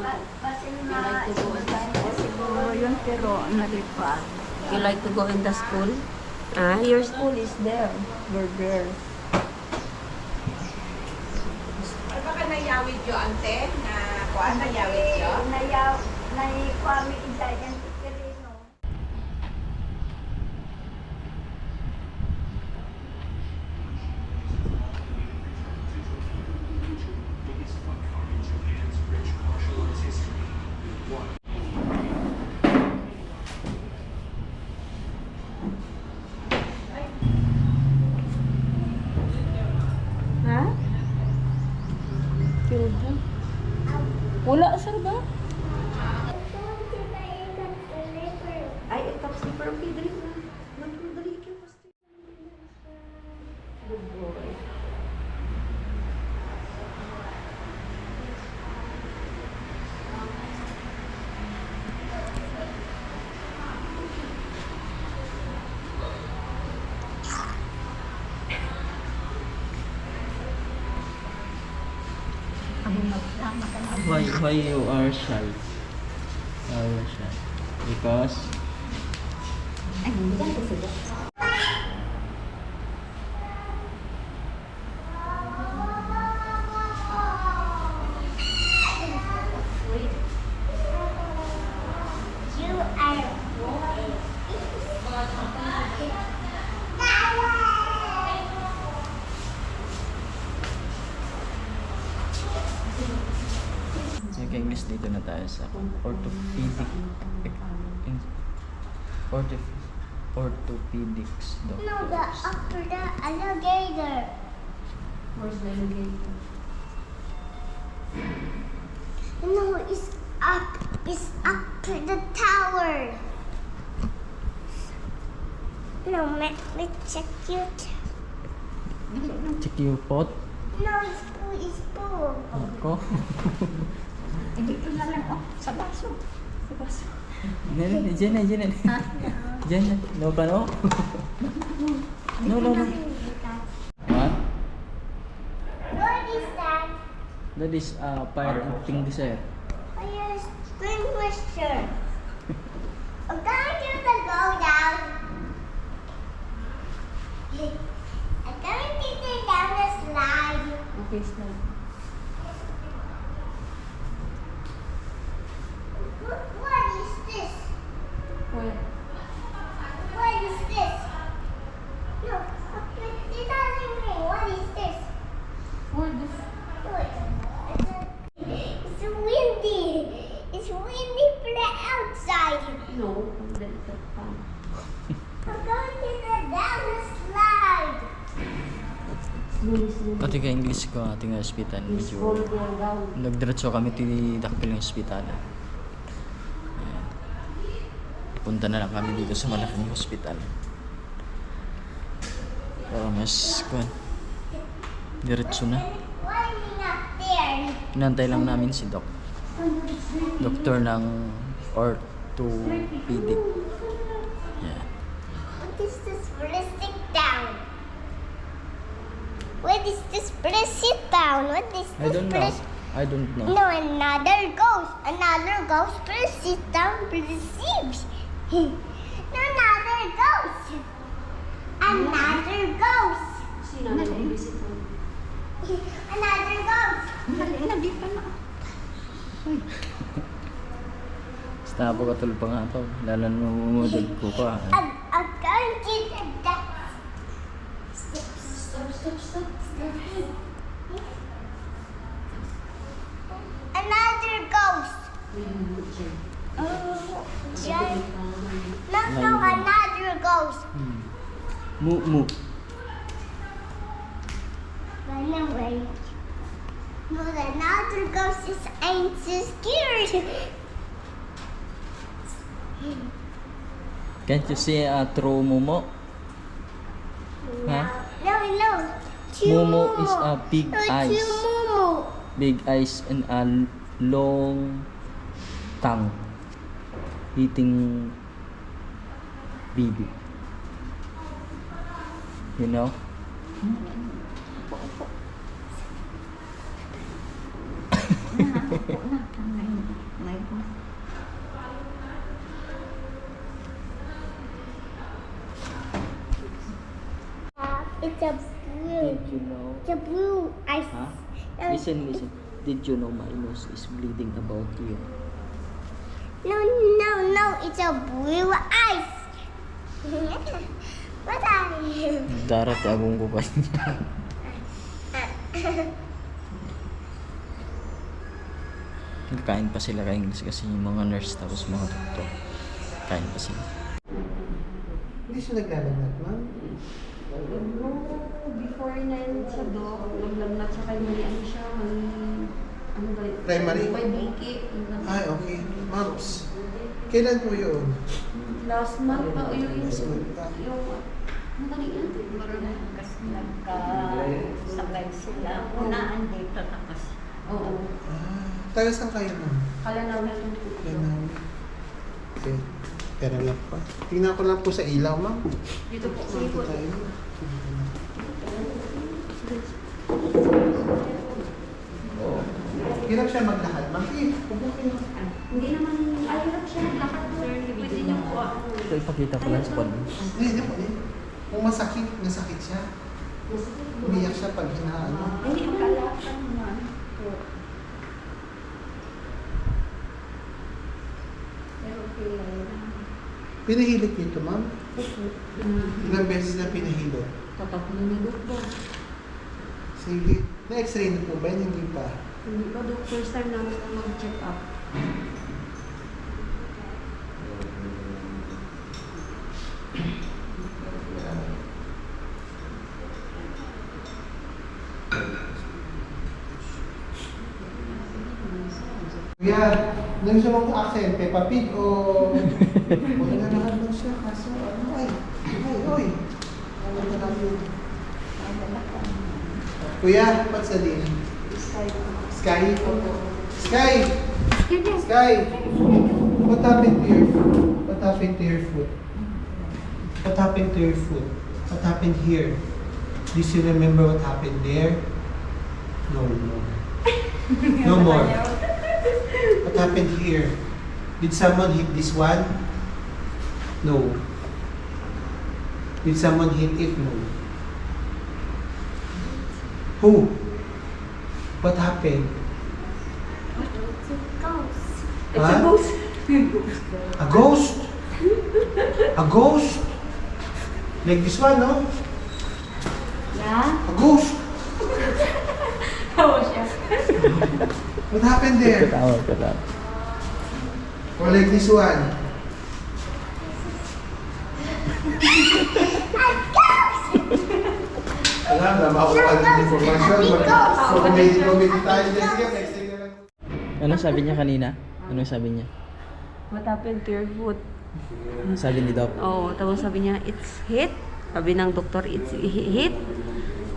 You like to go in the school? Siguro yun, pero nalipad. You like to go in the school? Ah, your school is there. Your girls. Ano ba ka nayawid yo, ante? Na kuan nayawid yo? Kwami Idayan Tikirino. Ha? Children? Wala, sir ba? Ay, ito si Pero Pedro na. Nagdali ka pa. Good boy. Why you are shy? Why you are shy? Because English dito na tayo sa orthopedics doctor. No, after the alligator. Where's the alligator? No, it's after the tower. No, let's check you. Check your pot. No, it's full. Ako. Dito na lang, oh, sa baso. Sa baso. Diyan na. Diyan na. No pa no? No. What? What is that? That is fire extinguisher. Fire extinguisher. I'm going to go down. I'm going to go down the slide. Okay, stop. What is this? Where? What is this? No, it doesn't mean. What is this? Where this? Look, it's windy. It's windy outside. No, that's the fun. I'm going to go down the slide. Slowly. Pati ka English ko ating hospital. Medyo Scroll down. nagdiretso kami tinidakpil ng hospital. Ayan. Punta na lang kami dito sa malaking hospital. Para mas diretso na. Climbing up there. Inantay lang namin si Doktor ng orthopedic. Yeah. What is this? Please sit down. What is this? Please sit down. What is this? I don't know. Please- I don't know. No, another ghost. Another ghost. Please sit down. Please sit. Another ghost. Another ghost. Sino na yung visitor? Another ghost. Nalagay pa na. Basta napakatul pa nga ito. Lalo na mamumudod ko pa. I'm going to the death. Stop. Another ghost. Giant. No, another ghost. Mu. Run away. No, another ghost is ain't so scared. Can't you see a true Momo? Huh? No. Momo is a big No, eyes. Momo. Big eyes and a long tongue. Eating baby. You know? Na. malay ko. It's a blue. Did you know? It's a blue ice. Huh? Listen. Did you know my nose is bleeding about you? No. It's a blue ice. What are you? Darat agong ko pa niya. Kain pa sila kasi yung mga nurse tapos mga doktor. Kain pa sila. Hindi siya naglalagnat, ma'am? Before na yun sa doc, naglagnat sa kanya, ano siya, ano ba yun? Primary? May biki. Ay, okay. Mams, kailan po yun? Last month pa, yung Last month pa. ano ba yun? Kasi nagkasabay sila. Unaan dito tapos. Oo. Taga saan kayo, ma'am? Kala namin yung Yan na. Okay. Pera lang pa. Tingnan ko lang po sa ilaw, ma'am. dito po. Sige po. Dito tayo. Hirap siya maglakad, ma'am. Huwag kayo. Hindi naman, ayun siya naglakad. Sir, pwede niyo po Ito ipakita ko lang sa kwan. Hindi po. Kung nasakit siya. Umiyak siya pag hinaano. Hindi naman. Kalatan naman. Pero pilay lang. Pinahilot niyo ito, ma'am? Ilang beses na pinahilot? Tatatlo na doktor. Sige. Na-x-ray na po ba yun? Hindi pa. Hindi pa doc, first time namin mag-check up. Kuya, nang siya mong accent, Peppa Pig o... Wala na lahat lang siya, kaso ano oy. Ano na lang yun? Kuya, what's the name? Sky? Sky! Sky! What happened to your foot? What happened to your foot? What happened to your foot? What happened here? Do you still remember what happened there? No more. No more. What happened here? Did someone hit this one? No. Did someone hit it? No. Who? What happened? It's a ghost. Huh? A ghost? A ghost? Like this one, no? Yeah? A ghost? Tawa siya. What happened there? Katawa ka lang. Or like this one? Alam na, makuha ng information. Mag-comedy tayo. Sige, next thing na lang. Ano sabi niya kanina? Ano sabi niya? What happened to your foot? Sabi ni Doc. Oo, tapos sabi niya, it's hit. Sabi ng doktor, it's hit.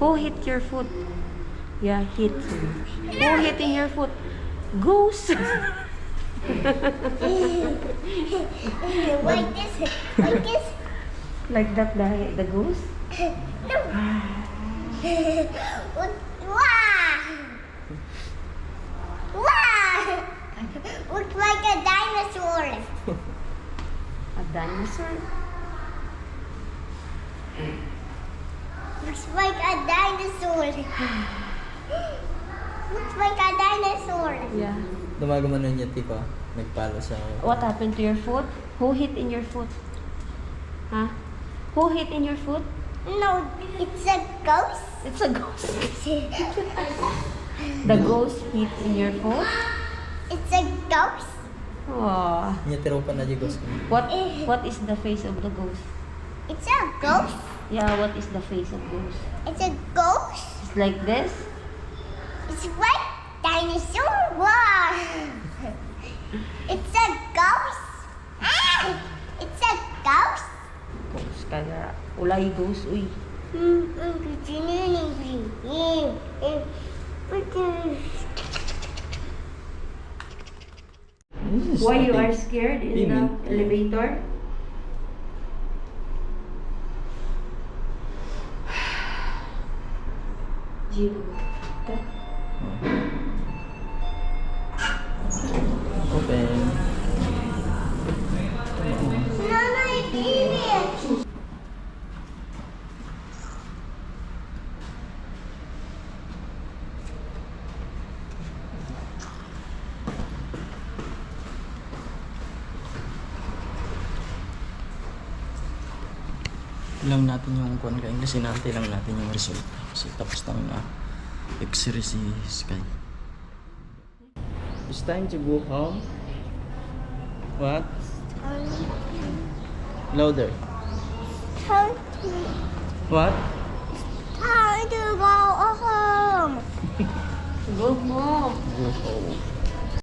Who hit your foot? Yeah, hit. Who hitting your foot? Ghost. Like this. Like this. Like that, the ghost? No. Wow! Wow! Looks like a dinosaur. A dinosaur? Looks like a dinosaur. Looks like a dinosaur. Yeah. Dumagumano niya, tipo. Nagpalo sa... What happened to your foot? Who hit in your foot? Huh? Who hit in your foot? No, it's a ghost. It's a ghost. The ghost hit in your foot? It's a ghost. Oh. Niya tiro pa na di ghost. What is the face of the ghost? It's a ghost. Yeah, what is the face of ghost? It's a ghost. It's like this? It's like dinosaur. Wow. It's a ghost. Ah, it's a ghost. Ghost kaya. Ulay ghost, uy. Why you are scared in the elevator? Gino. Open. Mama, it's eating. Lang natin yung kuan kain kasi natin lang natin yung result. Kasi tapos na x-ray si Sky. It's time to go home. What? Louder. Time What? to go home. Go home. Go home.